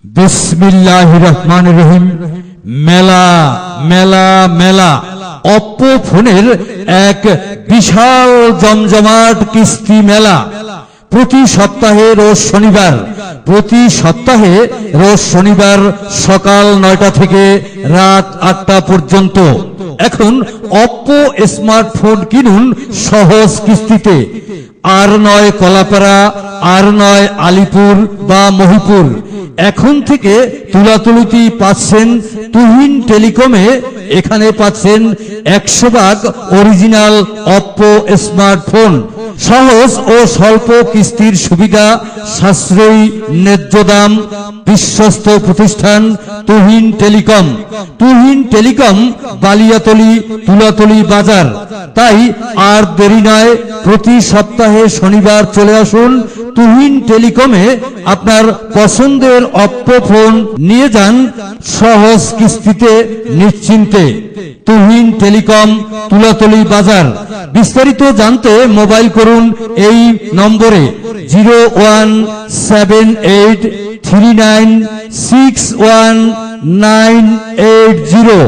বিসমিল্লাহির রহমানির রহিম। মেলা মেলা মেলা অপ্পো ফোনের এক বিশাল জমজমাট কিস্তি মেলা। প্রতি সপ্তাহে রোজ শনিবার সকাল 9টা থেকে রাত 8টা পর্যন্ত। এখন অপ্পো স্মার্টফোন কিনুন সহজ কিস্তিতে। আর নয় কলাপাড়া, আর নয় আলিপুর বা মহিপুর। এখন থেকে তুলাতুলিতেই পাচ্ছেন তুহিন টেলিকমে। এখানে পাচ্ছেন 100% অরিজিনাল অপ্পো স্মার্টফোন। সহজ ও স্বল্প কিস্তির সুবিধা, সাশ্রয়ী ন্যায্য দাম, বিশ্বস্ত প্রতিষ্ঠান তুহিন টেলিকম। তুহিন টেলিকম, বালিয়াতলি, তুলাতলি বাজার। তাই আর দেরি নয়, প্রতি সপ্তাহে শনিবার চলে আসুন তুহিন টেলিকমে। আপনার পছন্দের অপ্পো ফোন নিয়ে যান সহজ কিস্তিতে নিশ্চিন্তে। তুহিন টেলিকম, তুলাতলি বাজার। বিস্তারিত জানতে মোবাইল করুন এই নম্বরে 01783961980।